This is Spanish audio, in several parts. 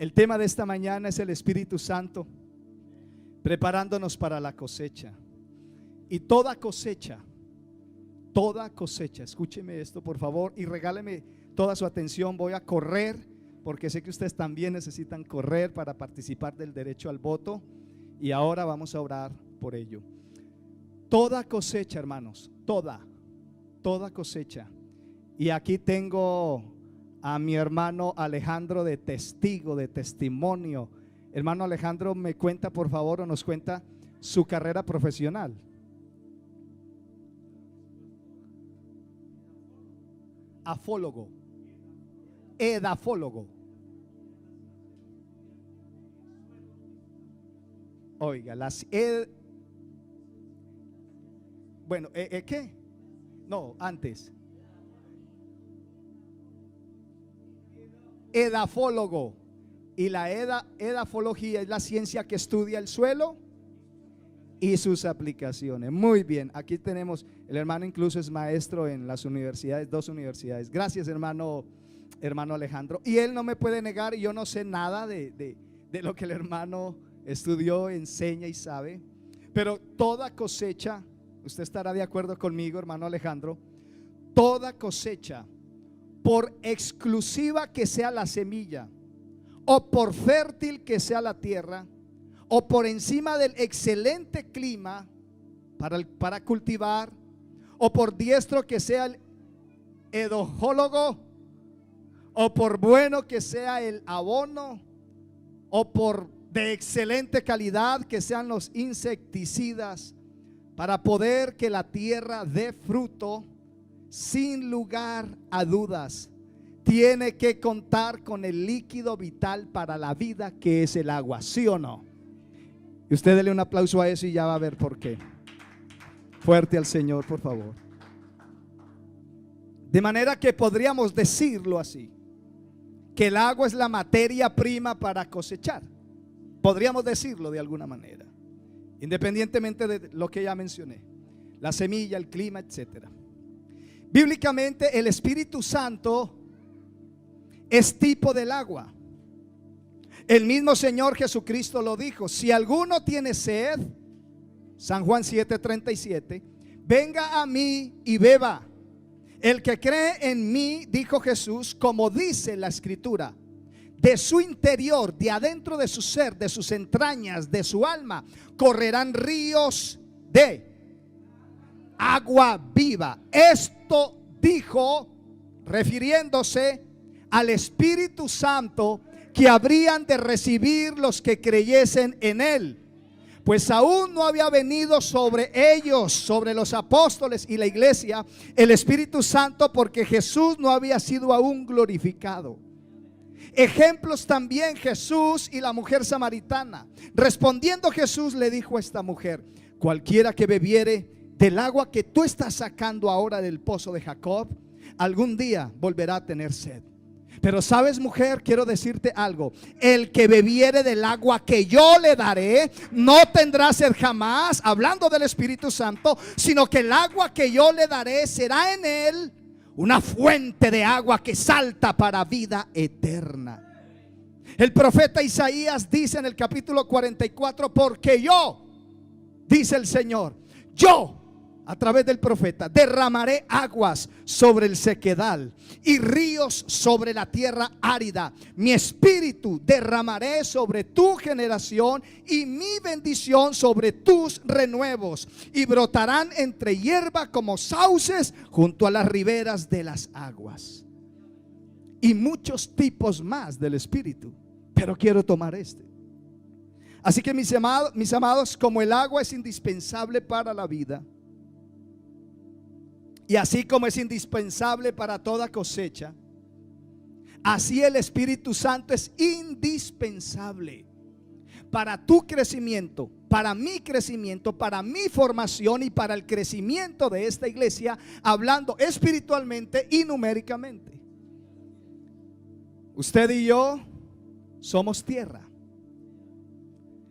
El tema de esta mañana es el Espíritu Santo preparándonos para la cosecha. Y toda cosecha, escúcheme esto por favor y regáleme toda su atención. Voy a correr porque sé que ustedes también necesitan correr para participar del derecho al voto, y ahora vamos a orar por ello. Toda cosecha, hermanos, toda cosecha. Y aquí tengo a mi hermano Alejandro de testigo, de testimonio. Hermano Alejandro, me cuenta por favor, o nos cuenta su carrera profesional. Afólogo, edafólogo. Oiga, bueno, ¿qué? No, antes. Edafólogo. Y la edafología es la ciencia que estudia el suelo y sus aplicaciones. Muy bien, aquí tenemos, el hermano incluso es maestro en las universidades, 2 universidades. Gracias hermano Alejandro. Y él no me puede negar, yo no sé nada de lo que el hermano estudió, enseña y sabe. Pero toda cosecha, usted estará de acuerdo conmigo, hermano Alejandro, toda cosecha, por exclusiva que sea la semilla, o por fértil que sea la tierra, o por encima del excelente clima para cultivar, o por diestro que sea el edojólogo, o por bueno que sea el abono, o por de excelente calidad que sean los insecticidas, para poder que la tierra dé fruto, sin lugar a dudas tiene que contar con el líquido vital para la vida, que es el agua, ¿sí o no? Y usted dele un aplauso a eso y ya va a ver por qué. Fuerte al Señor, por favor. De manera que podríamos decirlo así, que el agua es la materia prima para cosechar. Podríamos decirlo de alguna manera, independientemente de lo que ya mencioné, la semilla, el clima, etcétera. Bíblicamente el Espíritu Santo es tipo del agua. El mismo Señor Jesucristo lo dijo: si alguno tiene sed, San Juan 7:37, venga a mí y beba. El que cree en mí, dijo Jesús, como dice la Escritura, de su interior, de adentro de su ser, de sus entrañas, de su alma, correrán ríos de agua viva. Esto dijo refiriéndose al Espíritu Santo que habrían de recibir los que creyesen en él, pues aún no había venido sobre ellos, sobre los apóstoles y la iglesia, el Espíritu Santo, porque Jesús no había sido aún glorificado. Ejemplos también Jesús y la mujer samaritana. Respondiendo Jesús le dijo a esta mujer: cualquiera que bebiere del agua que tú estás sacando ahora del pozo de Jacob, algún día volverá a tener sed. Pero sabes, mujer, quiero decirte algo: el que bebiere del agua que yo le daré no tendrá sed jamás, hablando del Espíritu Santo, sino que el agua que yo le daré será en él una fuente de agua que salta para vida eterna. El profeta Isaías dice en el capítulo 44: porque yo, dice el Señor, yo, a través del profeta, derramaré aguas sobre el sequedal y ríos sobre la tierra árida. Mi espíritu derramaré sobre tu generación y mi bendición sobre tus renuevos, y brotarán entre hierba como sauces junto a las riberas de las aguas. Y muchos tipos más del espíritu, pero quiero tomar este. Así que mis amados, como el agua es indispensable para la vida, y así como es indispensable para toda cosecha, así el Espíritu Santo es indispensable para tu crecimiento, para mi crecimiento, para mi formación y para el crecimiento de esta iglesia, hablando espiritualmente y numéricamente. Usted y yo somos tierra.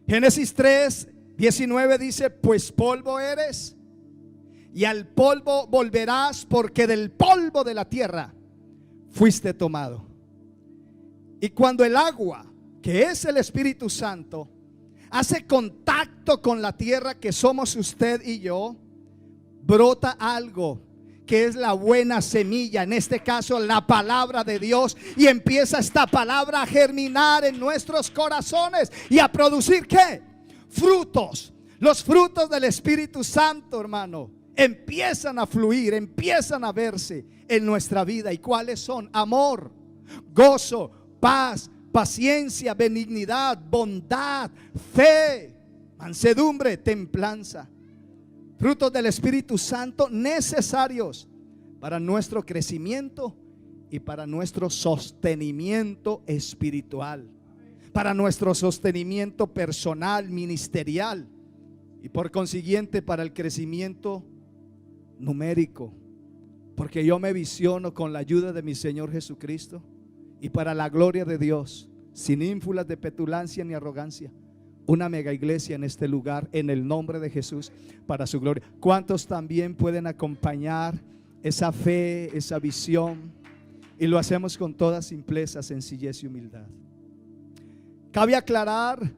Génesis 3:19 dice: pues polvo eres y al polvo volverás, porque del polvo de la tierra fuiste tomado. Y cuando el agua que es el Espíritu Santo, hace contacto con la tierra que somos usted y yo, brota algo que es la buena semilla, en este caso la palabra de Dios, y empieza esta palabra a germinar en nuestros corazones y a producir ¿qué? Frutos. Los frutos del Espíritu Santo, hermano, empiezan a fluir, empiezan a verse en nuestra vida. ¿Y cuáles son? Amor, gozo, paz, paciencia, benignidad, bondad, fe, mansedumbre, templanza. Frutos del Espíritu Santo necesarios para nuestro crecimiento y para nuestro sostenimiento espiritual, para nuestro sostenimiento personal, ministerial, y por consiguiente para el crecimiento numérico. Porque yo me visiono con la ayuda de mi Señor Jesucristo, y para la gloria de Dios, sin ínfulas de petulancia ni arrogancia, una mega iglesia en este lugar, en el nombre de Jesús, para su gloria. ¿Cuántos también pueden acompañar esa fe, esa visión? Y lo hacemos con toda simpleza, sencillez y humildad. Cabe aclarar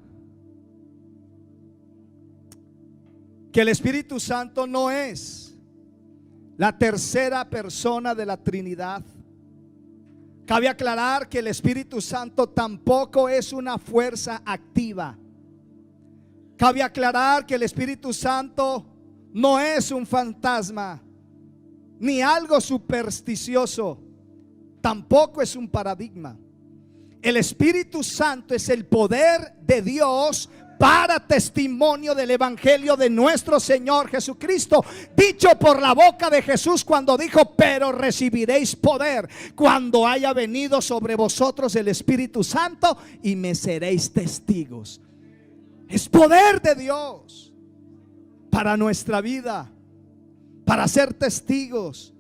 que el Espíritu Santo no es la tercera persona de la Trinidad. Cabe aclarar que el Espíritu Santo tampoco es una fuerza activa. Cabe aclarar que el Espíritu Santo no es un fantasma ni algo supersticioso, tampoco es un paradigma. El Espíritu Santo es el poder de Dios para testimonio del evangelio de nuestro Señor Jesucristo, dicho por la boca de Jesús cuando dijo: pero recibiréis poder cuando haya venido sobre vosotros el Espíritu Santo y me seréis testigos. Es poder de Dios para nuestra vida, para ser testigos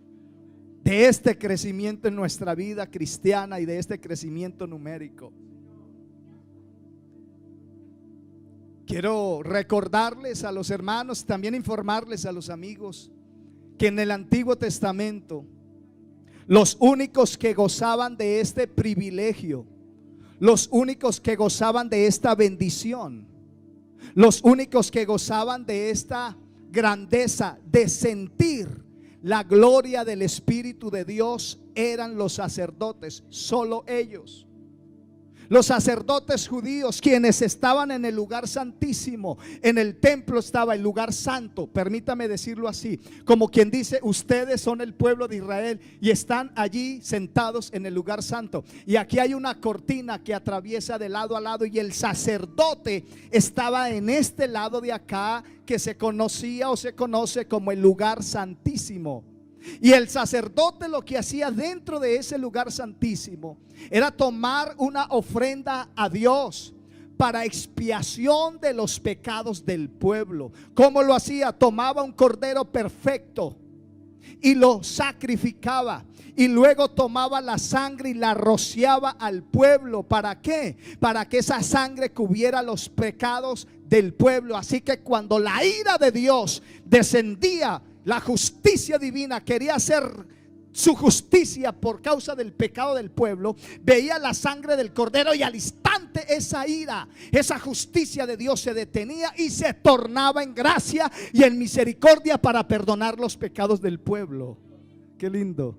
de este crecimiento en nuestra vida cristiana y de este crecimiento numérico. Quiero recordarles a los hermanos, también informarles a los amigos, que en el Antiguo Testamento los únicos que gozaban de este privilegio, los únicos que gozaban de esta bendición, los únicos que gozaban de esta grandeza de sentir la gloria del Espíritu de Dios eran los sacerdotes, solo ellos. Los sacerdotes judíos, quienes estaban en el lugar santísimo, en el templo estaba el lugar santo, permítame decirlo así, como quien dice: ustedes son el pueblo de Israel y están allí sentados en el lugar santo. Y aquí hay una cortina que atraviesa de lado a lado, y el sacerdote estaba en este lado de acá, que se conocía o se conoce como el lugar santísimo. Y el sacerdote lo que hacía dentro de ese lugar santísimo era tomar una ofrenda a Dios para expiación de los pecados del pueblo. ¿Cómo lo hacía? Tomaba un cordero perfecto y lo sacrificaba, y luego tomaba la sangre y la rociaba al pueblo. ¿Para qué? Para que esa sangre cubriera los pecados del pueblo. Así que cuando la ira de Dios descendía, la justicia divina quería hacer su justicia por causa del pecado del pueblo, veía la sangre del cordero y al instante esa ira, esa justicia de Dios se detenía y se tornaba en gracia y en misericordia para perdonar los pecados del pueblo. Qué lindo.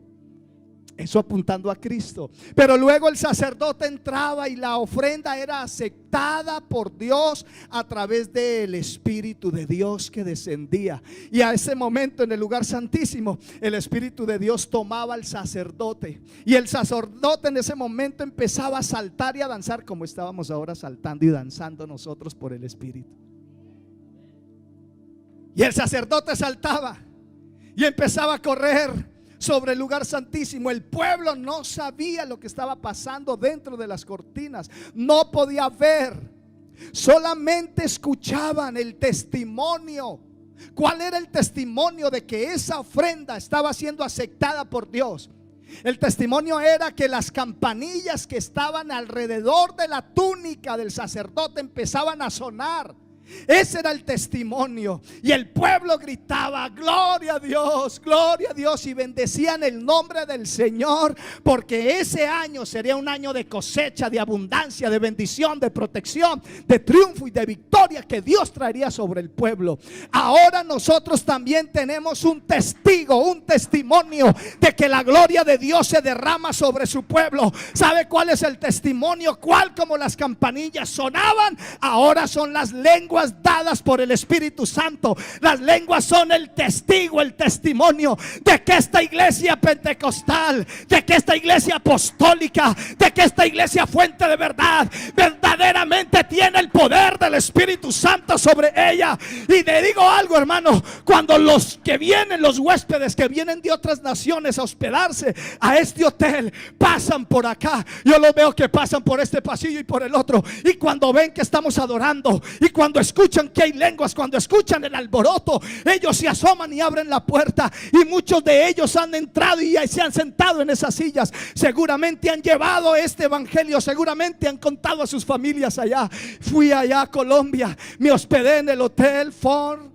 Eso apuntando a Cristo. Pero luego el sacerdote entraba y la ofrenda era aceptada por Dios a través del Espíritu de Dios que descendía. Y a ese momento en el lugar santísimo, el Espíritu de Dios tomaba al sacerdote, y el sacerdote en ese momento empezaba a saltar y a danzar como estábamos ahora saltando y danzando nosotros por el Espíritu. Y el sacerdote saltaba y empezaba a correr sobre el lugar santísimo. El pueblo no sabía lo que estaba pasando dentro de las cortinas, no podía ver, solamente escuchaban el testimonio. ¿Cuál era el testimonio de que esa ofrenda estaba siendo aceptada por Dios? El testimonio era que las campanillas que estaban alrededor de la túnica del sacerdote empezaban a sonar. Ese era el testimonio. Y el pueblo gritaba: gloria a Dios, y bendecían el nombre del Señor, porque ese año sería un año de cosecha, de abundancia, de bendición, de protección, de triunfo y de victoria que Dios traería sobre el pueblo. Ahora nosotros también tenemos un testigo, un testimonio de que la gloria de Dios se derrama sobre su pueblo. ¿Sabe cuál es el testimonio? ¿Cuál? Como las campanillas sonaban, ahora son las lenguas dadas por el Espíritu Santo. Las lenguas son el testigo, el testimonio de que esta iglesia pentecostal, de que esta iglesia apostólica, de que esta iglesia fuente de verdad verdaderamente tiene el poder del Espíritu Santo sobre ella. Y te digo algo, hermano, cuando los que vienen, los huéspedes que vienen de otras naciones a hospedarse a este hotel, pasan por acá, yo los veo que pasan por este pasillo y por el otro, y cuando ven que estamos adorando, y cuando escuchan que hay lenguas, cuando escuchan el alboroto, ellos se asoman y abren la puerta, y muchos de ellos han entrado y se han sentado en esas sillas. Seguramente han llevado este evangelio, seguramente han contado a sus familias allá. Fui allá a Colombia, me hospedé en el hotel Four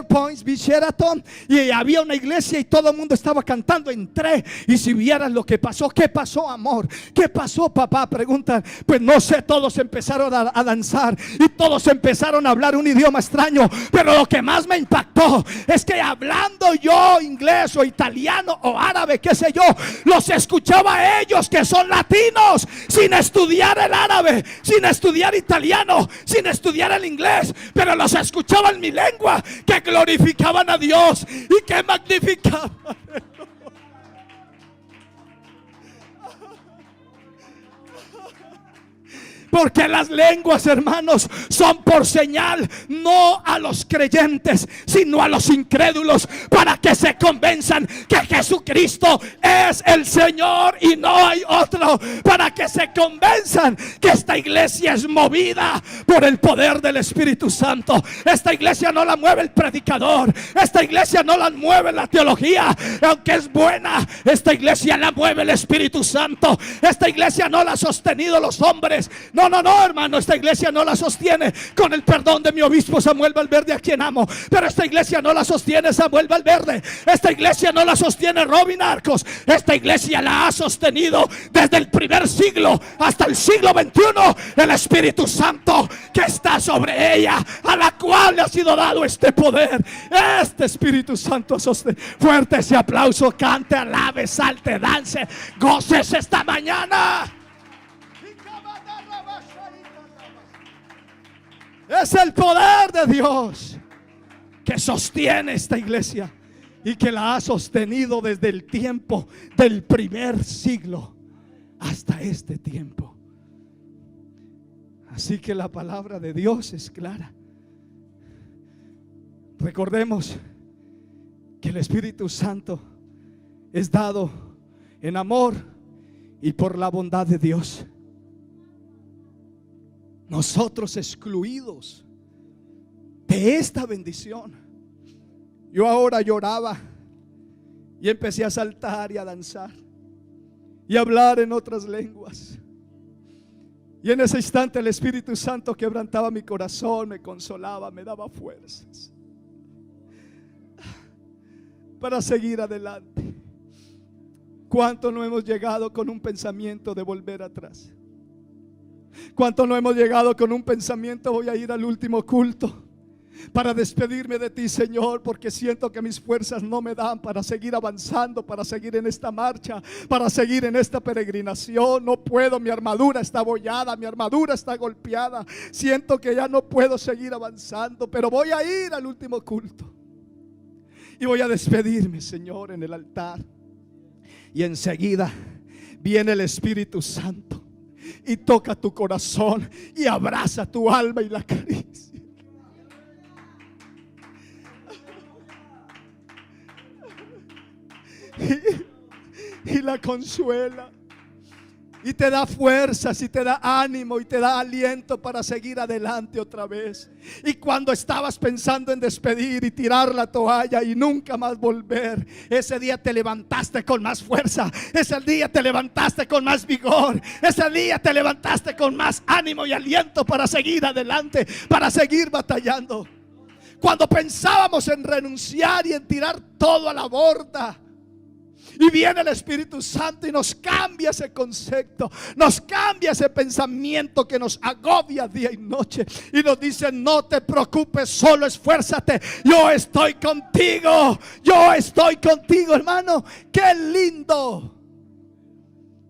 Points Beach Sheraton, y había una iglesia y todo el mundo estaba cantando. Entré y si vieras lo que pasó. ¿Qué pasó, amor? ¿Qué pasó, papá? Preguntan. Pues no sé, todos empezaron a danzar y todos empezaron a hablar un idioma extraño, pero lo que más me impactó es que hablando yo inglés o italiano o árabe, qué sé yo, los escuchaba a ellos que son latinos, sin estudiar el árabe, sin estudiar italiano, sin estudiar el inglés, pero los escuchaba en mi lengua, que glorificaban a Dios y que magnificaban. Porque las lenguas, hermanos, son por señal, no a los creyentes, sino a los incrédulos, para que se convenzan que Jesucristo es el Señor y no hay otro. Para que se convenzan que esta iglesia es movida por el poder del Espíritu Santo. Esta iglesia no la mueve el predicador, esta iglesia no la mueve la teología, aunque es buena. Esta iglesia la mueve el Espíritu Santo. Esta iglesia no la ha sostenido los hombres. No, hermano, esta iglesia no la sostiene, con el perdón de mi obispo Samuel Valverde, a quien amo, pero esta iglesia no la sostiene Samuel Valverde, esta iglesia no la sostiene Robin Arcos, esta iglesia la ha sostenido desde el primer siglo hasta el siglo XXI el Espíritu Santo que está sobre ella, a la cual le ha sido dado este poder. Este Espíritu Santo sostiene. Fuerte ese aplauso, cante, alabe, salte, dance, goces esta mañana. Es el poder de Dios que sostiene esta iglesia y que la ha sostenido desde el tiempo del primer siglo hasta este tiempo. Así que la palabra de Dios es clara. Recordemos que el Espíritu Santo es dado en amor y por la bondad de Dios. Nosotros excluidos de esta bendición. Yo ahora lloraba y empecé a saltar y a danzar y a hablar en otras lenguas. Y en ese instante el Espíritu Santo quebrantaba mi corazón, me consolaba, me daba fuerzas para seguir adelante. ¿Cuánto no hemos llegado con un pensamiento de volver atrás? ¿Cuánto no hemos llegado con un pensamiento: voy a ir al último culto para despedirme de ti, Señor, porque siento que mis fuerzas no me dan para seguir avanzando, para seguir en esta marcha, para seguir en esta peregrinación? No puedo, mi armadura está abollada, mi armadura está golpeada, siento que ya no puedo seguir avanzando, pero voy a ir al último culto y voy a despedirme, Señor, en el altar. Y enseguida viene el Espíritu Santo y toca tu corazón y abraza tu alma y la acaricia. Y la consuela y te da fuerzas y te da ánimo y te da aliento para seguir adelante otra vez. Y cuando estabas pensando en despedir y tirar la toalla y nunca más volver, ese día te levantaste con más fuerza, ese día te levantaste con más vigor, ese día te levantaste con más ánimo y aliento para seguir adelante, para seguir batallando. Cuando pensábamos en renunciar y en tirar todo a la borda, y viene el Espíritu Santo y nos cambia ese concepto, nos cambia ese pensamiento que nos agobia día y noche, y nos dice: no te preocupes, solo esfuérzate, yo estoy contigo, yo estoy contigo, hermano. Qué lindo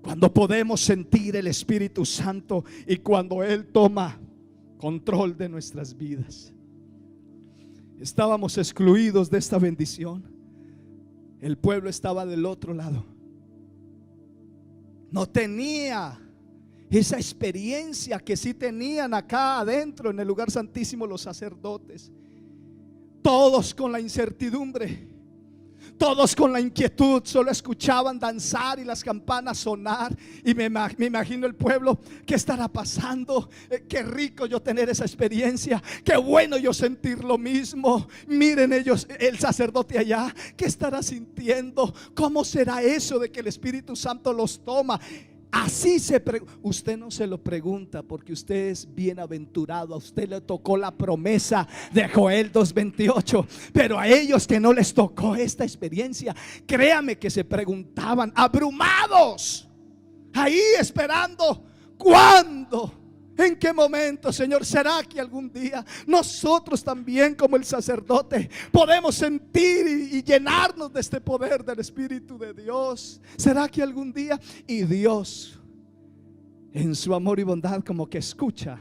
cuando podemos sentir el Espíritu Santo y cuando Él toma control de nuestras vidas. Estábamos excluidos de esta bendición. El pueblo estaba del otro lado. No tenía esa experiencia que sí tenían acá adentro en el lugar santísimo los sacerdotes. Todos con la incertidumbre, todos con la inquietud, solo escuchaban danzar y las campanas sonar. Y me imagino el pueblo: ¿qué estará pasando? Qué rico yo tener esa experiencia, qué bueno yo sentir lo mismo. Miren ellos, el sacerdote allá, ¿qué estará sintiendo? ¿Cómo será eso de que el Espíritu Santo los toma? Así usted no se lo pregunta porque usted es bienaventurado, a usted le tocó la promesa de Joel 2:28, pero a ellos que no les tocó esta experiencia, créame que se preguntaban, abrumados, ahí esperando: ¿cuándo? ¿En qué momento, Señor? ¿Será que algún día nosotros también, como el sacerdote, podemos sentir y llenarnos de este poder del Espíritu de Dios? ¿Será que algún día? Y Dios, en su amor y bondad, como que escucha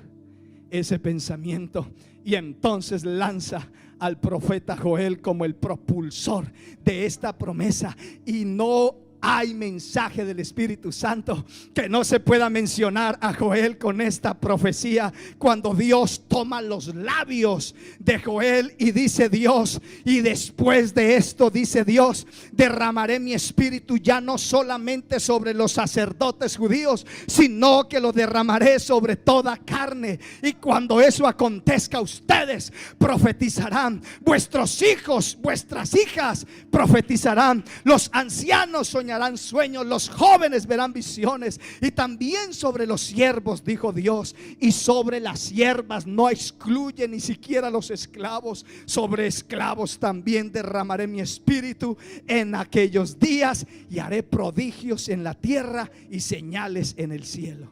ese pensamiento y entonces lanza al profeta Joel como el propulsor de esta promesa. Y no hay mensaje del Espíritu Santo que no se pueda mencionar a Joel con esta profecía. Cuando Dios toma los labios de Joel y dice Dios: y después de esto, dice Dios, derramaré mi espíritu ya no solamente sobre los sacerdotes judíos, sino que lo derramaré sobre toda carne. Y cuando eso acontezca, ustedes profetizarán, vuestros hijos, vuestras hijas profetizarán, los ancianos soñarán sueños, los jóvenes verán visiones. Y también sobre los siervos, dijo Dios, y sobre las siervas, no excluye ni siquiera los esclavos, sobre esclavos también derramaré mi espíritu en aquellos días, y haré prodigios en la tierra y señales en el cielo.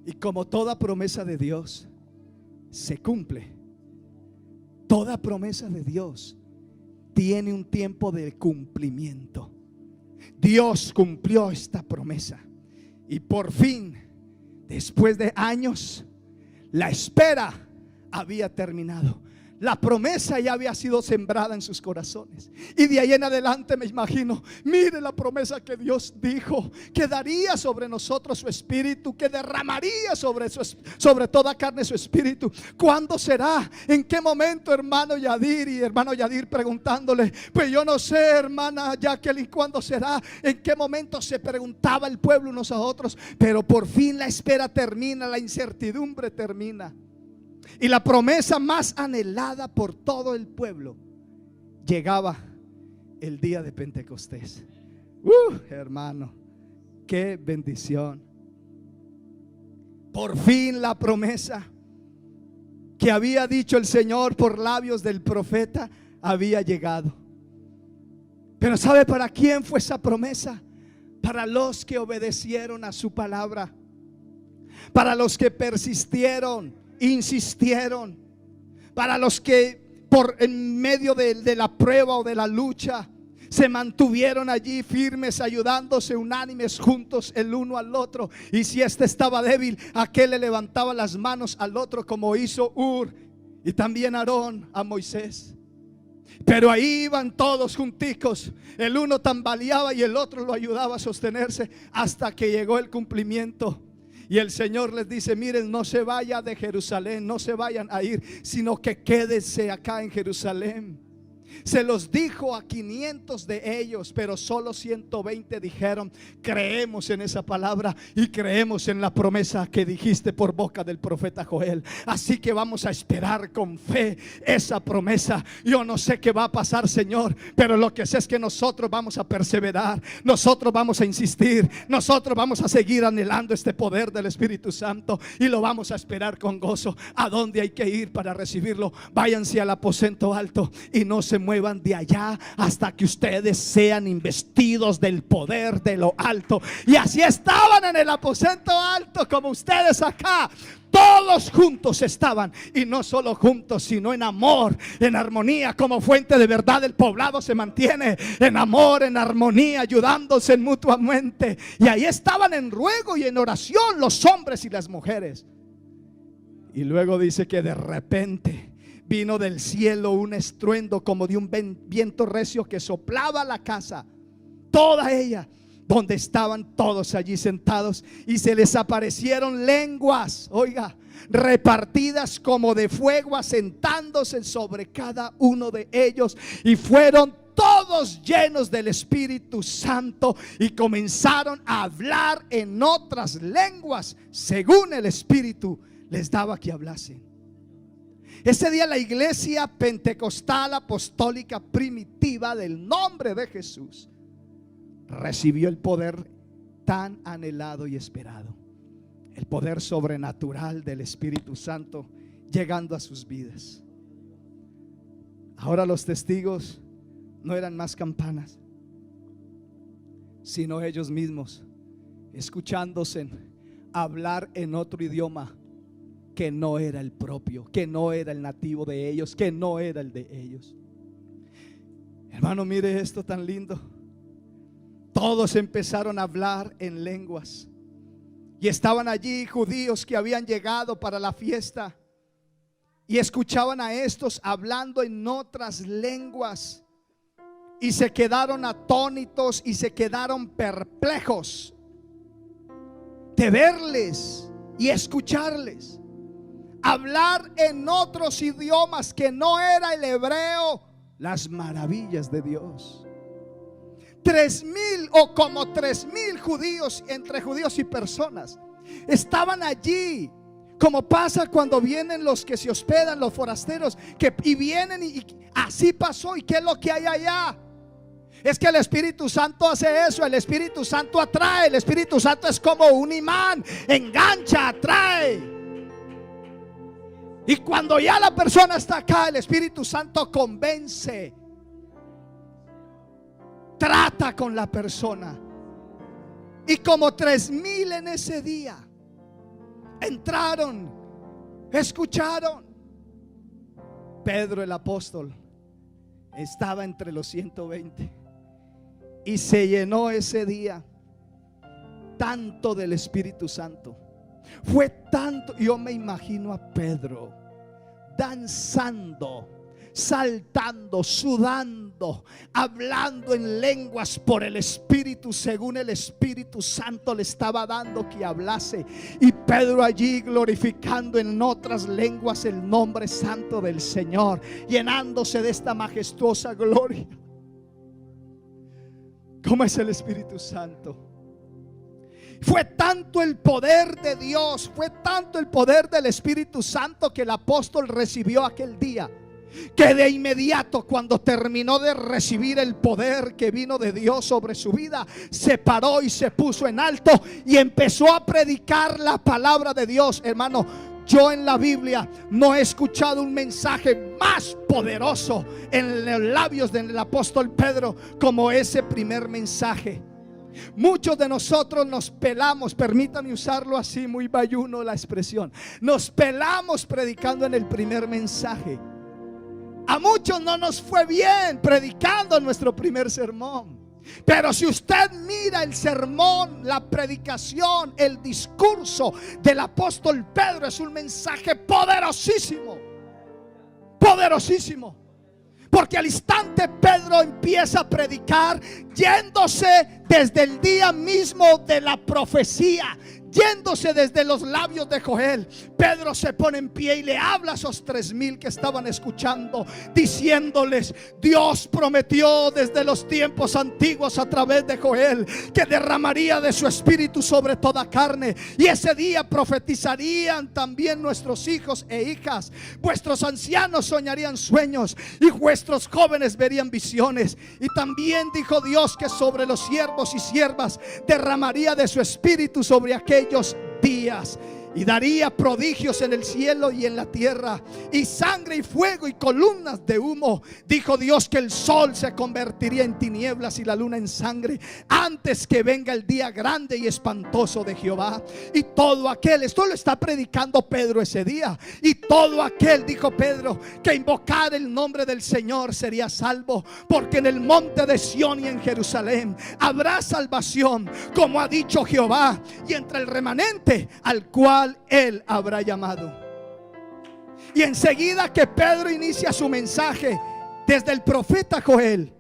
Y como toda promesa de Dios se cumple, toda promesa de Dios tiene un tiempo de cumplimiento. Dios cumplió esta promesa y por fin, después de años, la espera había terminado. La promesa ya había sido sembrada en sus corazones. Y de ahí en adelante me imagino, mire la promesa que Dios dijo, que daría sobre nosotros su espíritu, que derramaría sobre toda carne su espíritu. ¿Cuándo será? ¿En qué momento, hermano Yadir? Y hermano Yadir preguntándole: pues yo no sé, hermana Jacqueline, ¿cuándo será? ¿En qué momento? Se preguntaba el pueblo unos a otros. Pero por fin la espera termina, la incertidumbre termina. Y la promesa más anhelada por todo el pueblo llegaba el día de Pentecostés. Hermano, qué bendición. Por fin la promesa que había dicho el Señor por labios del profeta había llegado. Pero ¿sabe para quién fue esa promesa? Para los que obedecieron a su palabra, para los que persistieron, insistieron, para los que por en medio de la prueba o de la lucha se mantuvieron allí firmes, ayudándose, unánimes, juntos el uno al otro. Y si este estaba débil, aquel le levantaba las manos al otro, como hizo Ur y también Aarón a Moisés. Pero ahí iban todos junticos, el uno tambaleaba y el otro lo ayudaba a sostenerse, hasta que llegó el cumplimiento. Y el Señor les dice: miren, no se vaya de Jerusalén, no se vayan a ir, sino que quédense acá en Jerusalén. Se los dijo a 500 de ellos, pero solo 120 dijeron: creemos en esa palabra y creemos en la promesa que dijiste por boca del profeta Joel. Así que vamos a esperar con fe esa promesa. Yo no sé qué va a pasar, Señor, pero lo que sé es que nosotros vamos a perseverar, nosotros vamos a insistir, nosotros vamos a seguir anhelando este poder del Espíritu Santo y lo vamos a esperar con gozo. ¿A dónde hay que ir para recibirlo? Váyanse al aposento alto y no se muevan de allá hasta que ustedes sean investidos del poder de lo alto. Y así estaban en el aposento alto, como ustedes acá. Todos juntos estaban, y no solo juntos, sino en amor, en armonía. Como fuente de verdad el poblado se mantiene en amor, en armonía, ayudándose mutuamente. Y ahí estaban en ruego y en oración los hombres y las mujeres. Y luego dice que de repente vino del cielo un estruendo como de un viento recio que soplaba la casa, toda ella, donde estaban todos allí sentados, y se les aparecieron lenguas, oiga, repartidas como de fuego, asentándose sobre cada uno de ellos, y fueron todos llenos del Espíritu Santo y comenzaron a hablar en otras lenguas según el Espíritu les daba que hablasen. Ese día la iglesia pentecostal apostólica primitiva del nombre de Jesús recibió el poder tan anhelado y esperado, el poder sobrenatural del Espíritu Santo llegando a sus vidas. Ahora los testigos no eran más campanas, sino ellos mismos escuchándose hablar en otro idioma que no era el propio, que no era el nativo de ellos, que no era el de ellos. Hermano, mire esto tan lindo. Todos empezaron a hablar en lenguas, y estaban allí judíos que habían llegado para la fiesta y escuchaban a estos hablando en otras lenguas, y se quedaron atónitos y se quedaron perplejos de verles y escucharles hablar en otros idiomas que no era el hebreo, las maravillas de Dios. 3,000 o como 3,000 judíos, entre judíos y personas, estaban allí, como pasa cuando vienen los que se hospedan, los forasteros, y vienen y así pasó. ¿Y qué es lo que hay allá? Es que el Espíritu Santo hace eso. El Espíritu Santo atrae. El Espíritu Santo es como un imán, engancha, atrae. Y cuando ya la persona está acá, el Espíritu Santo convence, trata con la persona. Y como 3,000 en ese día entraron, escucharon. Pedro el apóstol estaba entre los 120 y se llenó ese día tanto del Espíritu Santo. Fue tanto, yo me imagino a Pedro danzando, saltando, sudando, hablando en lenguas por el Espíritu, según el Espíritu Santo le estaba dando que hablase. Y Pedro allí glorificando en otras lenguas el nombre santo del Señor, llenándose de esta majestuosa gloria. ¿Cómo es el Espíritu Santo? Fue tanto el poder de Dios, fue tanto el poder del Espíritu Santo que el apóstol recibió aquel día, que de inmediato, cuando terminó de recibir el poder que vino de Dios sobre su vida, se paró y se puso en alto y empezó a predicar la palabra de Dios. Hermano, yo en la Biblia no he escuchado un mensaje más poderoso en los labios del apóstol Pedro como ese primer mensaje. Muchos de nosotros nos pelamos, permítanme usarlo así, muy bayuno la expresión, nos pelamos predicando en el primer mensaje. A muchos no nos fue bien predicando nuestro primer sermón. Pero si usted mira el sermón, la predicación, el discurso del apóstol Pedro, es un mensaje poderosísimo. Poderosísimo. Porque al instante Pedro empieza a predicar, yéndose desde el día mismo de la profecía, yéndose desde los labios de Joel, Pedro se pone en pie y le habla a esos 3,000 que estaban escuchando, diciéndoles: Dios prometió desde los tiempos antiguos a través de Joel que derramaría de su espíritu sobre toda carne, y ese día profetizarían también nuestros hijos e hijas, vuestros ancianos soñarían sueños y vuestros jóvenes verían visiones. Y también dijo Dios que sobre los siervos y siervas derramaría de su espíritu sobre aquellos días, y daría prodigios en el cielo y en la tierra, y sangre y fuego y columnas de humo. Dijo Dios que el sol se convertiría en tinieblas y la luna en sangre, antes que venga el día grande y espantoso de Jehová. Y todo aquel, esto lo está predicando Pedro ese día, y todo aquel, dijo Pedro, que invocar el nombre del Señor sería salvo, porque en el monte de Sión y en Jerusalén habrá salvación, como ha dicho Jehová, y entre el remanente al cual Él habrá llamado. Y enseguida que Pedro inicia su mensaje desde el profeta Joel,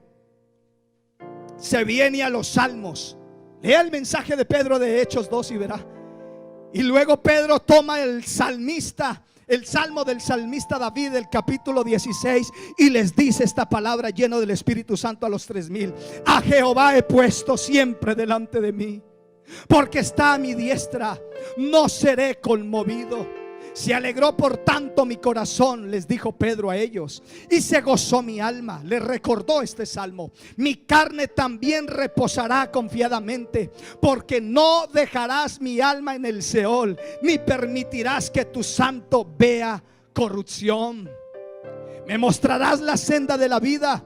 se viene a los salmos. Lea el mensaje de Pedro de Hechos 2 y verá. Y luego Pedro toma el salmista, el salmo del salmista David, el capítulo 16, y les dice esta palabra lleno del Espíritu Santo a los 3,000: a Jehová he puesto siempre delante de mí, porque está a mi diestra, no seré conmovido. Se alegró por tanto mi corazón, les dijo Pedro a ellos, y se gozó mi alma. Les recordó este salmo: mi carne también reposará confiadamente, porque no dejarás mi alma en el Seol, ni permitirás que tu santo vea corrupción. Me mostrarás la senda de la vida,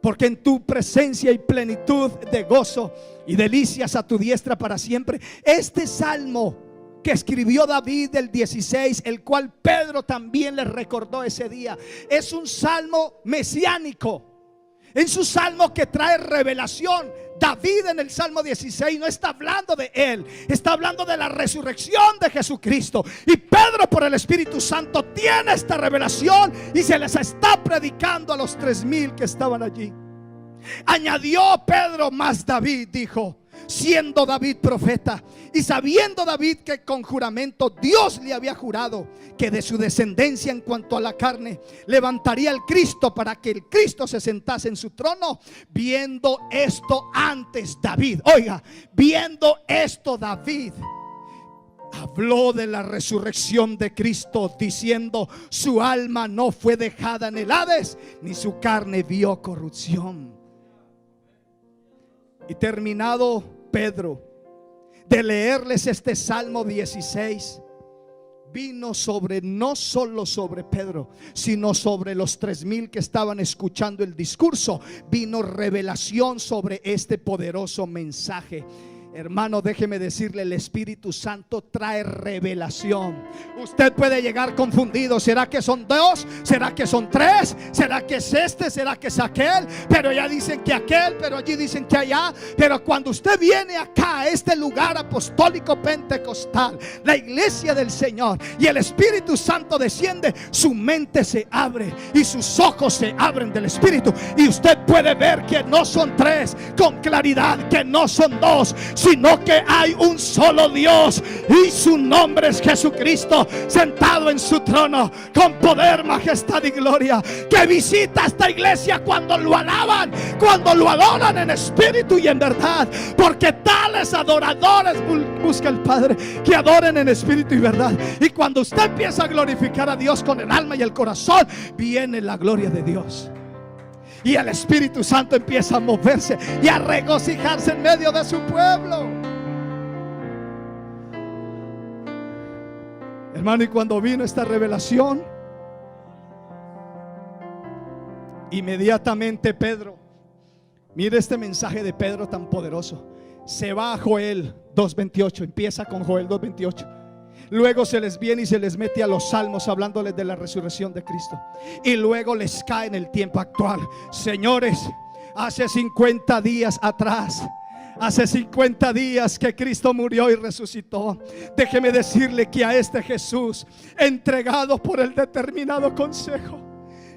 porque en tu presencia hay plenitud de gozo, y delicias a tu diestra para siempre. Este salmo que escribió David del 16, el cual Pedro también le recordó ese día, es un salmo mesiánico. Es un salmo que trae revelación. David en el Salmo 16 no está hablando de él, está hablando de la resurrección de Jesucristo. Y Pedro, por el Espíritu Santo, tiene esta revelación y se les está predicando a los 3,000 que estaban allí. Añadió Pedro: más David dijo, siendo David profeta, y sabiendo David que con juramento Dios le había jurado que de su descendencia en cuanto a la carne levantaría el Cristo, para que el Cristo se sentase en su trono. Viendo esto antes David, oiga, viendo esto David habló de la resurrección de Cristo, diciendo: su alma no fue dejada en el Hades, ni su carne vio corrupción. Y terminado Pedro de leerles este Salmo 16, vino sobre, no solo sobre Pedro, sino sobre los 3,000 que estaban escuchando el discurso, vino revelación sobre este poderoso mensaje. Hermano, déjeme decirle, el Espíritu Santo trae revelación. Usted puede llegar confundido: ¿será que son 2? ¿Será que son 3? ¿Será que es este? ¿Será que es aquel? Pero allá dicen que aquel, pero allí dicen que allá. Pero cuando usted viene acá, a este lugar apostólico pentecostal, la iglesia del Señor, y el Espíritu Santo desciende, su mente se abre y sus ojos se abren del Espíritu, y usted puede ver que no son 3 con claridad, que no son 2, sino que hay un solo Dios, y su nombre es Jesucristo, sentado en su trono con poder, majestad y gloria, que visita esta iglesia cuando lo alaban, cuando lo adoran en espíritu y en verdad, porque tales adoradores busca el Padre, que adoren en espíritu y verdad. Y cuando usted empieza a glorificar a Dios con el alma y el corazón, viene la gloria de Dios, y el Espíritu Santo empieza a moverse y a regocijarse en medio de su pueblo. Hermano, y cuando vino esta revelación, inmediatamente Pedro, mire este mensaje de Pedro tan poderoso, se va a Joel 2:28, empieza con Joel 2:28. Luego se les viene y se les mete a los salmos, hablándoles de la resurrección de Cristo. Y luego les cae en el tiempo actual. Señores, hace 50 días atrás, hace 50 días que Cristo murió y resucitó. Déjeme decirle que a este Jesús, entregado por el determinado consejo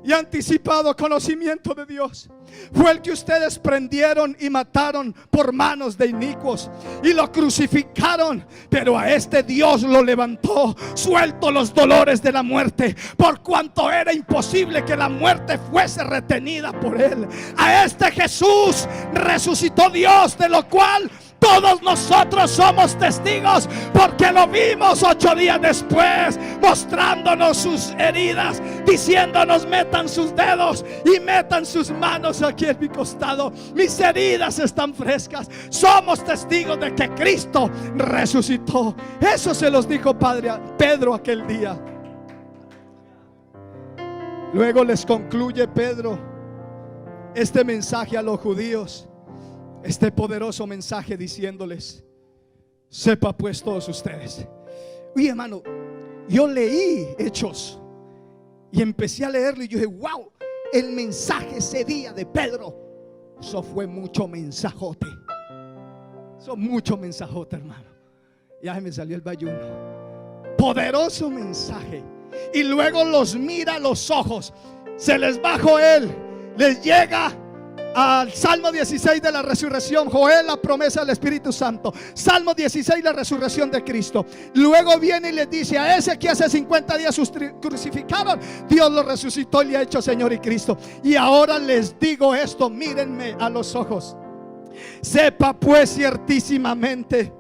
y anticipado conocimiento de Dios. Fue el que ustedes prendieron y mataron por manos de inicuos y lo crucificaron, pero a este Dios lo levantó, suelto los dolores de la muerte, por cuanto era imposible que la muerte fuese retenida por él. A este Jesús resucitó Dios, de lo cual todos nosotros somos testigos, porque lo vimos 8 días después, mostrándonos sus heridas, diciéndonos: metan sus dedos y metan sus manos aquí en mi costado, mis heridas están frescas. Somos testigos de que Cristo resucitó. Eso se los dijo Pedro aquel día. Luego les concluye Pedro este mensaje a los judíos, este poderoso mensaje, diciéndoles: sepa pues todos ustedes. Oye, hermano, yo leí Hechos y empecé a leerlo y yo dije: wow, el mensaje ese día de Pedro, eso fue mucho mensajote. Eso mucho mensajote, hermano. Ya se me salió el bayuno. Poderoso mensaje. Y luego los mira a los ojos, se les bajó él, les llega al Salmo 16 de la resurrección, Joel, la promesa del Espíritu Santo, Salmo 16, la resurrección de Cristo. Luego viene y les dice: a ese que hace 50 días crucificaron, Dios lo resucitó y le ha hecho Señor y Cristo. Y ahora les digo esto, mírenme a los ojos: sepa pues ciertísimamente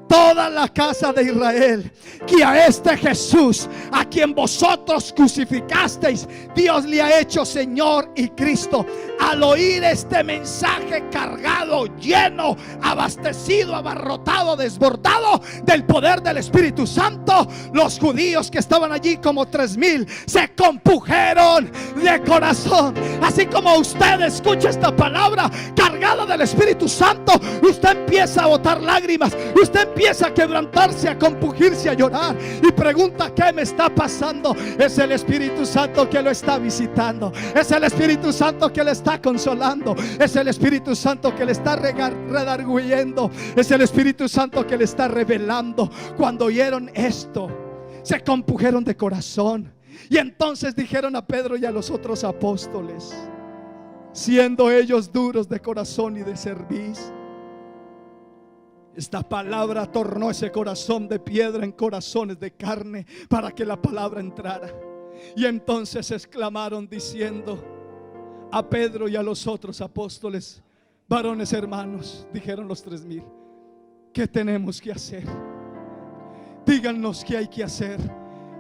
toda la casa de Israel que a este Jesús, a quien vosotros crucificasteis, Dios le ha hecho Señor y Cristo. Al oír este mensaje cargado, lleno, abastecido, abarrotado, desbordado del poder del Espíritu Santo, los judíos que estaban allí, como 3,000, se compujeron de corazón. Así como usted escucha esta palabra cargada del Espíritu Santo, usted empieza a botar lágrimas, usted empieza a quebrantarse, a compugirse, a llorar y pregunta: ¿qué me está pasando? Es el Espíritu Santo que lo está visitando, es el Espíritu Santo que le está consolando, es el Espíritu Santo que le está redarguyendo, es el Espíritu Santo que le está revelando. Cuando oyeron esto, se compujeron de corazón y entonces dijeron a Pedro y a los otros apóstoles, siendo ellos duros de corazón y de cerviz, esta palabra tornó ese corazón de piedra en corazones de carne, para que la palabra entrara. Y entonces exclamaron diciendo a Pedro y a los otros apóstoles: varones hermanos, dijeron los 3,000, ¿qué tenemos que hacer? Díganos qué hay que hacer,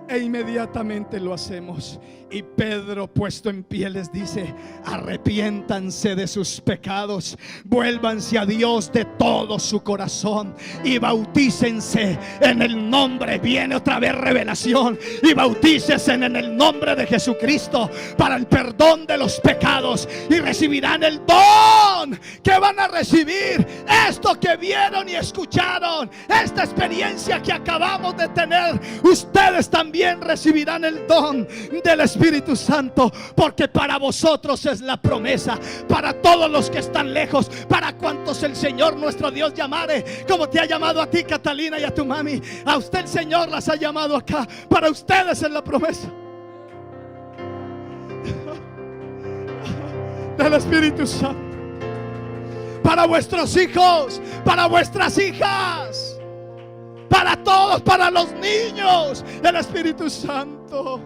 e inmediatamente lo hacemos. Y Pedro, puesto en pie, les dice: arrepiéntanse de sus pecados, vuélvanse a Dios de todo su corazón y bautícense en el nombre, viene otra vez revelación, y bautícense en el nombre de Jesucristo para el perdón de los pecados, y recibirán el don que van a recibir. Esto que vieron y escucharon, esta experiencia que acabamos de tener, ustedes también recibirán el don del Espíritu Santo, porque para vosotros es la promesa, para todos los que están lejos, para cuantos el Señor nuestro Dios llamare, como te ha llamado a ti, Catalina, y a tu mami. A usted el Señor las ha llamado acá, para ustedes es la promesa del Espíritu Santo, para vuestros hijos, para vuestras hijas, para todos, para los niños, el Espíritu Santo,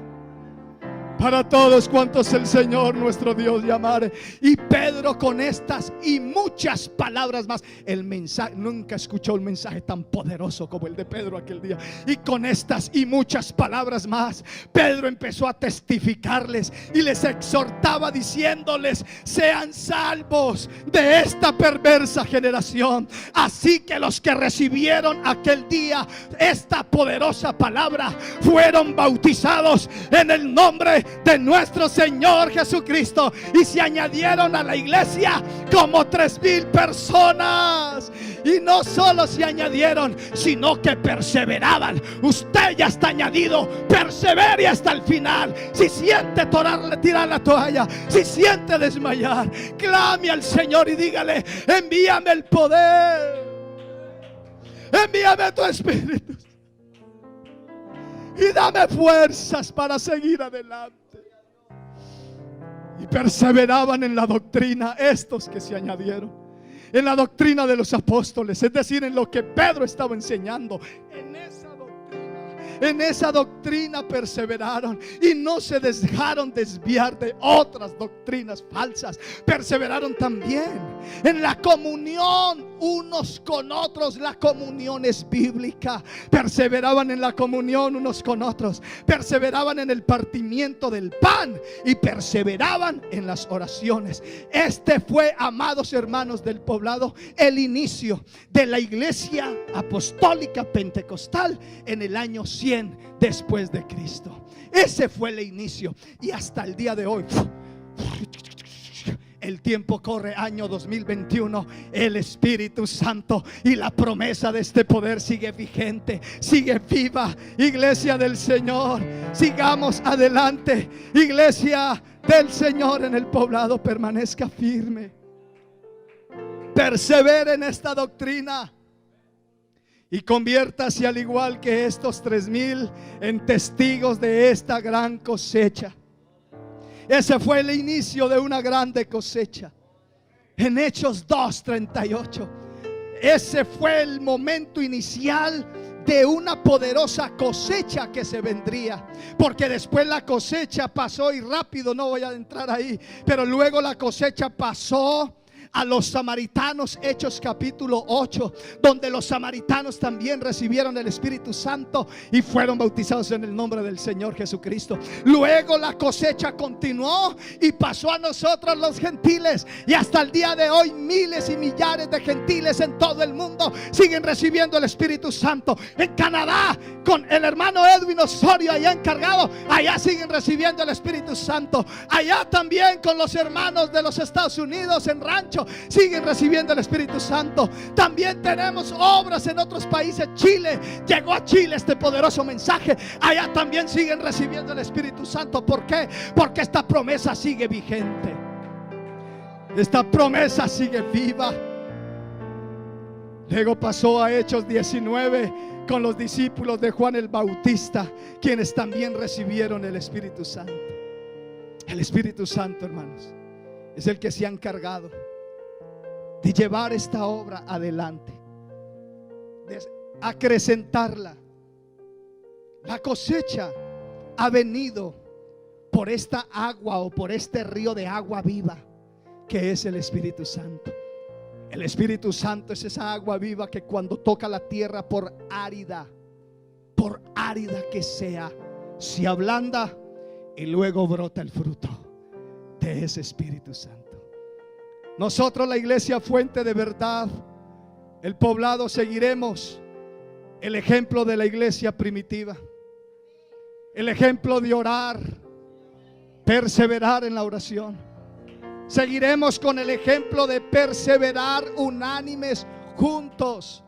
para todos cuantos el Señor nuestro Dios llamare. Y Pedro, con estas y muchas palabras más, el mensaje, nunca escuchó un mensaje tan poderoso como el de Pedro aquel día. Y con estas y muchas palabras más, Pedro empezó a testificarles y les exhortaba diciéndoles: sean salvos de esta perversa generación. Así que los que recibieron aquel día esta poderosa palabra fueron bautizados en el nombre de nuestro Señor Jesucristo, y se añadieron a la iglesia como 3,000 personas. Y no solo se añadieron, sino que perseveraban. Usted ya está añadido, persevere hasta el final. Si siente tirar la toalla, si siente desmayar, clame al Señor y dígale: envíame el poder, envíame tu Espíritu y dame fuerzas para seguir adelante. y perseveraban en la doctrina, estos que se añadieron, en la doctrina de los apóstoles, es decir, en lo que Pedro estaba enseñando. En esa doctrina perseveraron y no se dejaron desviar de otras doctrinas falsas. Perseveraron también en la comunión unos con otros. La comunión es bíblica. Perseveraban en la comunión unos con otros. Perseveraban en el partimiento del pan y perseveraban en las oraciones. Este fue, amados hermanos del poblado, el inicio de la iglesia apostólica pentecostal en el año 100 después de Cristo. Ese fue el inicio y hasta el día de hoy. El tiempo corre, año 2021. El Espíritu Santo y la promesa de este poder sigue vigente, sigue viva. Iglesia del Señor, sigamos adelante. Iglesia del Señor en el poblado, permanezca firme, persevere en esta doctrina y conviértase, al igual que estos 3,000, en testigos de esta gran cosecha. Ese fue el inicio de una grande cosecha. En Hechos 2:38, ese fue el momento inicial de una poderosa cosecha que se vendría, porque después la cosecha pasó, y rápido no voy a entrar ahí, pero luego la cosecha pasó a los samaritanos. Hechos capítulo 8, donde los samaritanos también recibieron el Espíritu Santo y fueron bautizados en el nombre del Señor Jesucristo. Luego la cosecha continuó y pasó a nosotros los gentiles, y hasta el día de hoy miles y millares de gentiles en todo el mundo siguen recibiendo el Espíritu Santo. En Canadá, con el hermano Edwin Osorio allá encargado, allá siguen recibiendo el Espíritu Santo. Allá también con los hermanos de los Estados Unidos en Rancho siguen recibiendo el Espíritu Santo. También tenemos obras en otros países. Chile, llegó a Chile este poderoso mensaje. Allá también siguen recibiendo el Espíritu Santo. ¿Por qué? Porque esta promesa sigue vigente. Esta promesa sigue viva. Luego pasó a Hechos 19 con los discípulos de Juan el Bautista, quienes también recibieron el Espíritu Santo. El Espíritu Santo, hermanos, es el que se ha encargado de llevar esta obra adelante, de acrecentarla. La cosecha ha venido por esta agua, o por este río de agua viva que es el Espíritu Santo. El Espíritu Santo es esa agua viva que cuando toca la tierra, por árida que sea, se ablanda y luego brota el fruto de ese Espíritu Santo. Nosotros, la iglesia Fuente de Verdad, el poblado, seguiremos el ejemplo de la iglesia primitiva, el ejemplo de orar, perseverar en la oración. Seguiremos con el ejemplo de perseverar unánimes juntos.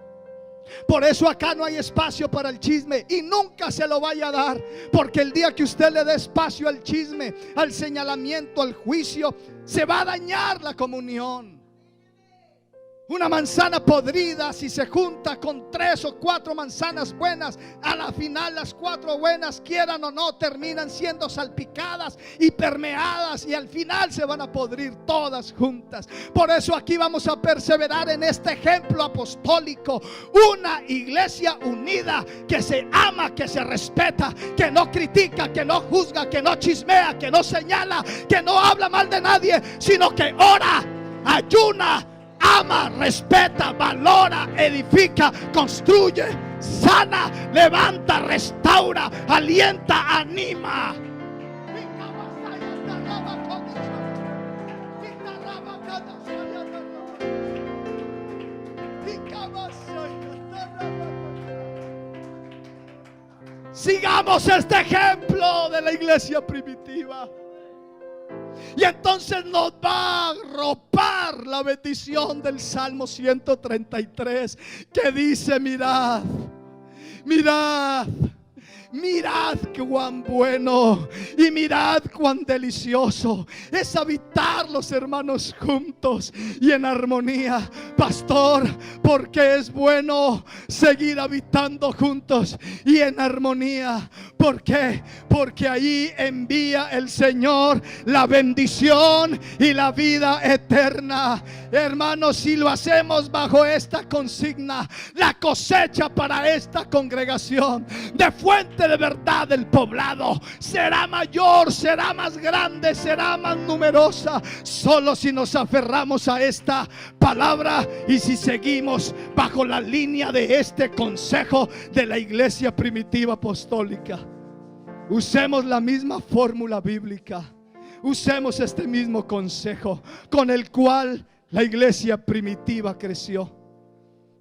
Por eso acá no hay espacio para el chisme, y nunca se lo vaya a dar, porque el día que usted le dé espacio al chisme, al señalamiento, al juicio, se va a dañar la comunión. Una manzana podrida, si se junta con 3 o 4 manzanas buenas, a la final las 4 buenas, quieran o no, terminan siendo salpicadas y permeadas, y al final se van a podrir todas juntas. Por eso aquí vamos a perseverar en este ejemplo apostólico, una iglesia unida, que se ama, que se respeta, que no critica, que no juzga, que no chismea, que no señala, que no habla mal de nadie, sino que ora, ayuna, ama, respeta, valora, edifica, construye, sana, levanta, restaura, alienta, anima. Sigamos este ejemplo de la iglesia primitiva, y entonces nos va a arropar la bendición del Salmo 133, que dice: mirad, mirad, Mirad cuán bueno y mirad cuán delicioso es habitar los hermanos juntos y en armonía. Pastor, porque es bueno seguir habitando juntos y en armonía. ¿Por qué? Porque ahí envía el Señor la bendición y la vida eterna. Hermanos, si lo hacemos bajo esta consigna, la cosecha para esta congregación de Fuente de Verdad del Poblado será mayor, será más grande, será más numerosa, solo si nos aferramos a esta palabra y si seguimos bajo la línea de este consejo de la iglesia primitiva apostólica. Usemos la misma fórmula bíblica, usemos este mismo consejo con el cual la iglesia primitiva creció.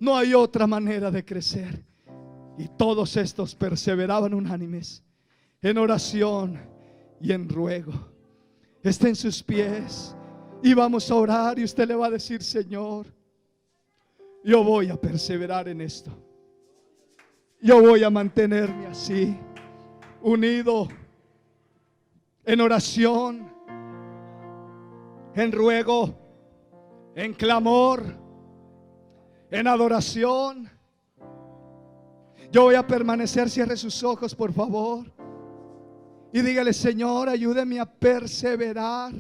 No hay otra manera de crecer. Y todos estos perseveraban unánimes en oración y en ruego. Está en sus pies y vamos a orar y usted le va a decir: Señor, yo voy a perseverar en esto. Yo voy a mantenerme así, unido en oración, en ruego, en clamor, en adoración. Yo voy a permanecer. Cierre sus ojos, por favor, y dígale: Señor, ayúdame a perseverar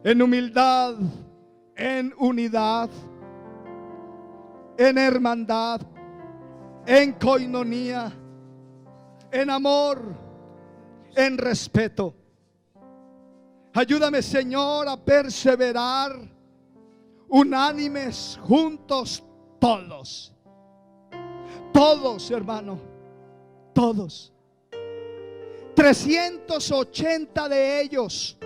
en humildad, en unidad, en hermandad, en coinonía, en amor, en respeto. Ayúdame, Señor, a perseverar unánimes, juntos, todos. Todos, hermano, todos. 380 de ellos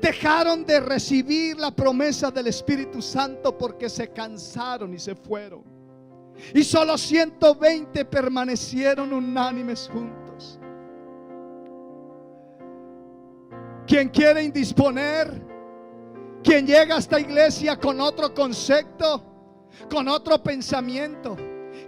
dejaron de recibir la promesa del Espíritu Santo porque se cansaron y se fueron. Y solo 120 permanecieron unánimes juntos. Quien quiere indisponer, quien llega a esta iglesia con otro concepto, con otro pensamiento,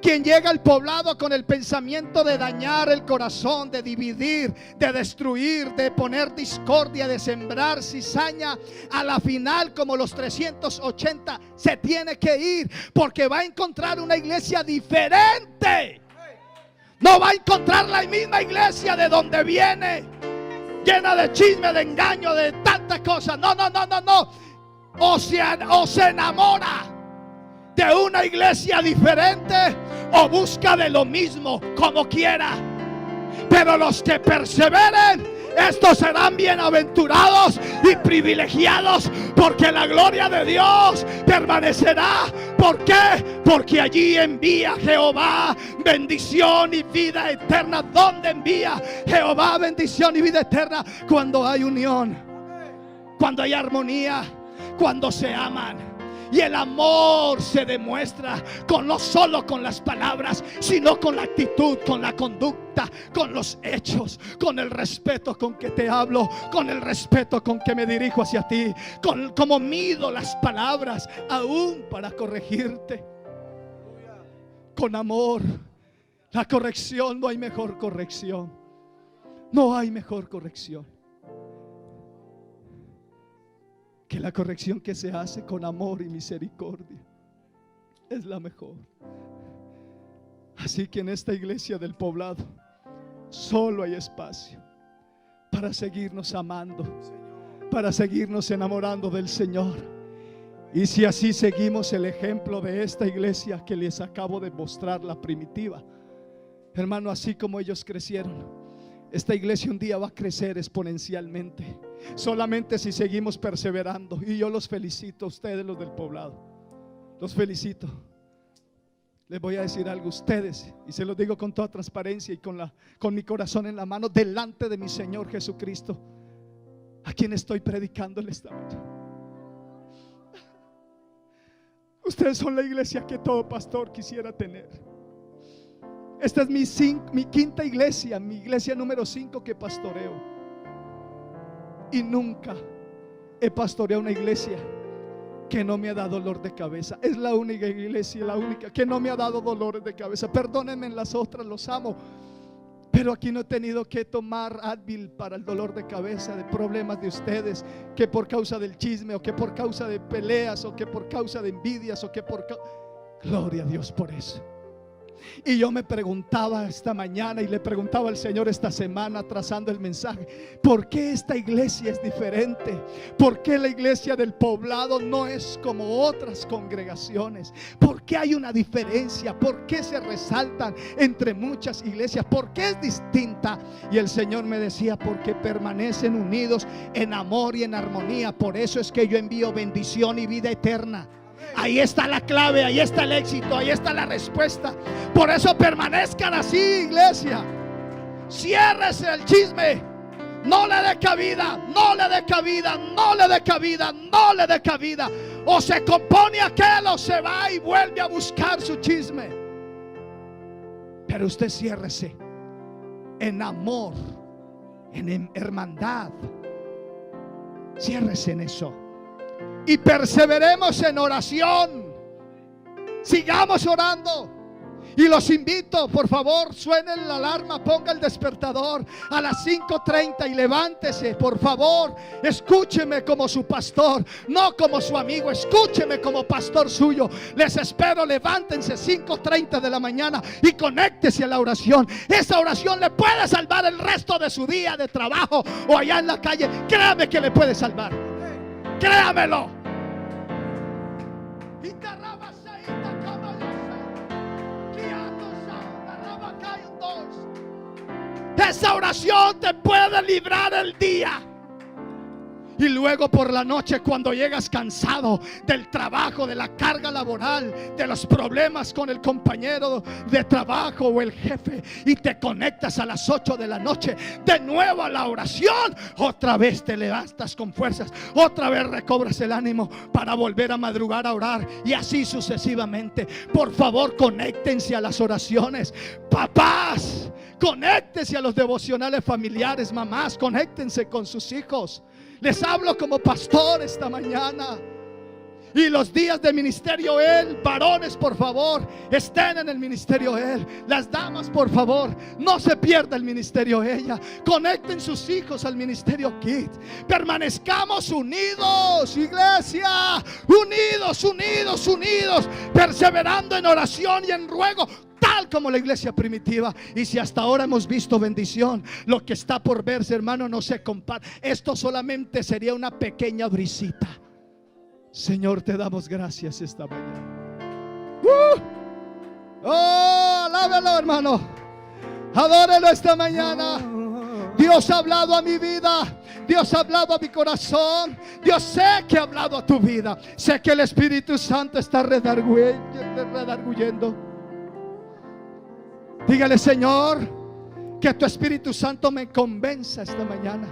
quien llega al poblado con el pensamiento de dañar el corazón, de dividir, de destruir, de poner discordia, de sembrar cizaña, a la final, como los 380, se tiene que ir, porque va a encontrar una iglesia diferente. No va a encontrar la misma iglesia de donde viene, llena de chisme, de engaño, de tantas cosas. No. O se enamora de una iglesia diferente o busca de lo mismo, como quiera. Pero los que perseveren, estos serán bienaventurados y privilegiados, porque la gloria de Dios permanecerá. ¿Por qué? Porque allí envía Jehová bendición y vida eterna. ¿Dónde envía Jehová bendición y vida eterna? Cuando hay unión, cuando hay armonía, cuando se aman. Y el amor se demuestra no solo con las palabras, sino con la actitud, con la conducta, con los hechos, con el respeto con que te hablo, con el respeto con que me dirijo hacia ti, con cómo mido las palabras, aún para corregirte. Con amor. La corrección, no hay mejor corrección. No hay mejor corrección que la corrección que se hace con amor y misericordia. Es la mejor. Así que en esta iglesia del poblado solo hay espacio para seguirnos amando, para seguirnos enamorando del Señor. Y si así seguimos el ejemplo de esta iglesia que les acabo de mostrar, la primitiva, hermano, así como ellos crecieron, esta iglesia un día va a crecer exponencialmente, solamente si seguimos perseverando. Y yo los felicito a ustedes, los del poblado, los felicito. Les voy a decir algo a ustedes, y se los digo con toda transparencia y con mi corazón en la mano, delante de mi Señor Jesucristo, a quien estoy predicándole esta noche. Ustedes son la iglesia que todo pastor quisiera tener. Esta es mi quinta iglesia, mi iglesia número 5 que pastoreo. Y nunca he pastoreado una iglesia que no me ha dado dolor de cabeza. Es la única iglesia, la única que no me ha dado dolores de cabeza. Perdónenme en las otras, los amo, pero aquí no he tenido que tomar Advil para el dolor de cabeza, de problemas de ustedes, que por causa del chisme, o que por causa de peleas, o que por causa de envidias, o que por gloria a Dios por eso. Y yo me preguntaba esta mañana, y le preguntaba al Señor esta semana, trazando el mensaje: ¿por qué esta iglesia es diferente? ¿Por qué la iglesia del poblado no es como otras congregaciones? ¿Por qué hay una diferencia? ¿Por qué se resaltan entre muchas iglesias? ¿Por qué es distinta? Y el Señor me decía: porque permanecen unidos en amor y en armonía. Por eso es que yo envío bendición y vida eterna. Ahí está la clave, ahí está el éxito, ahí está la respuesta. Por eso permanezcan así, iglesia. Ciérrese el chisme. No le dé cabida, no le dé cabida, no le dé cabida, no le dé cabida. O se compone aquel o se va y vuelve a buscar su chisme. Pero usted ciérrese en amor, en hermandad. Ciérrese en eso. Y perseveremos en oración. Sigamos orando. Y los invito, por favor, suene la alarma, ponga el despertador a las 5:30 y levántese, por favor. Escúcheme como su pastor, no como su amigo. Escúcheme como pastor suyo. Les espero, levántense 5:30 de la mañana y conéctese a la oración. Esa oración le puede salvar el resto de su día de trabajo o allá en la calle. Créame que le puede salvar. Créamelo. Esa oración te puede librar el día. Y luego por la noche, cuando llegas cansado del trabajo, de la carga laboral, de los problemas con el compañero de trabajo o el jefe, y te conectas a las 8 de la noche de nuevo a la oración, otra vez te levantas con fuerzas, otra vez recobras el ánimo para volver a madrugar a orar, y así sucesivamente. Por favor, conéctense a las oraciones. Papás, conéctense a los devocionales familiares. Mamás, conéctense con sus hijos. Les hablo como pastor esta mañana. Y los días de ministerio varones, por favor, estén en el ministerio Las damas, por favor, no se pierda el ministerio ella. Conecten sus hijos al ministerio Kids. Permanezcamos unidos, iglesia. Unidos, unidos, unidos. Perseverando en oración y en ruego, tal como la iglesia primitiva. Y si hasta ahora hemos visto bendición, lo que está por verse, hermano, no se compara. Esto solamente sería una pequeña brisita. Señor, te damos gracias esta mañana. Oh, alábelo, hermano. Adórelo esta mañana. Dios ha hablado a mi vida. Dios ha hablado a mi corazón. Dios, sé que ha hablado a tu vida. Sé que el Espíritu Santo está redarguyendo. Dígale: Señor, que tu Espíritu Santo me convenza esta mañana,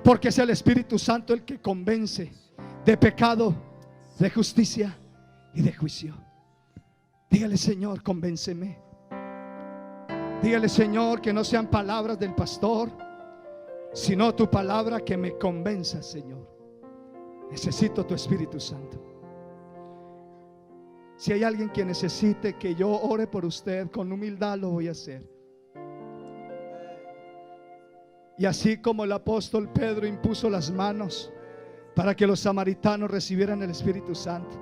porque es el Espíritu Santo el que convence de pecado, de justicia y de juicio. Dígale: Señor, convénceme. Dígale: Señor, que no sean palabras del pastor, sino tu palabra que me convenza, Señor. Necesito tu Espíritu Santo. Si hay alguien que necesite que yo ore por usted, con humildad lo voy a hacer. Y así como el apóstol Pedro impuso las manos para que los samaritanos recibieran el Espíritu Santo,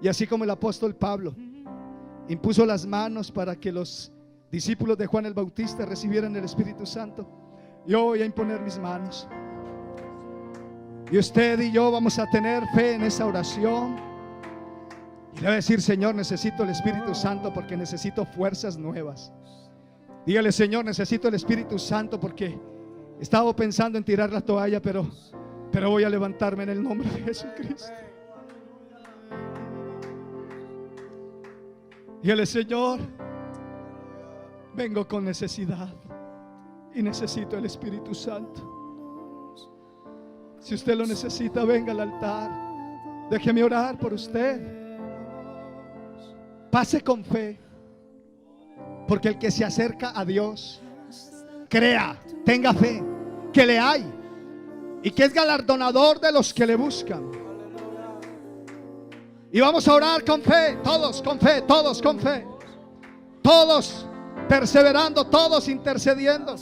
y así como el apóstol Pablo impuso las manos para que los discípulos de Juan el Bautista recibieran el Espíritu Santo, yo voy a imponer mis manos. Y usted y yo vamos a tener fe en esa oración. Y le voy a decir: Señor, necesito el Espíritu Santo porque necesito fuerzas nuevas. Dígale: Señor, necesito el Espíritu Santo porque estaba pensando en tirar la toalla, pero voy a levantarme en el nombre de Jesucristo. Dígale: Señor, vengo con necesidad y necesito el Espíritu Santo. Si usted lo necesita, venga al altar. Déjeme orar por usted. Pase con fe, porque el que se acerca a Dios, crea, tenga fe, que le hay y que es galardonador de los que le buscan. Y vamos a orar con fe, todos con fe, todos con fe. Todos perseverando, todos intercediendo.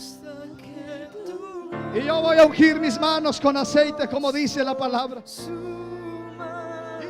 Y yo voy a ungir mis manos con aceite, como dice la palabra. Y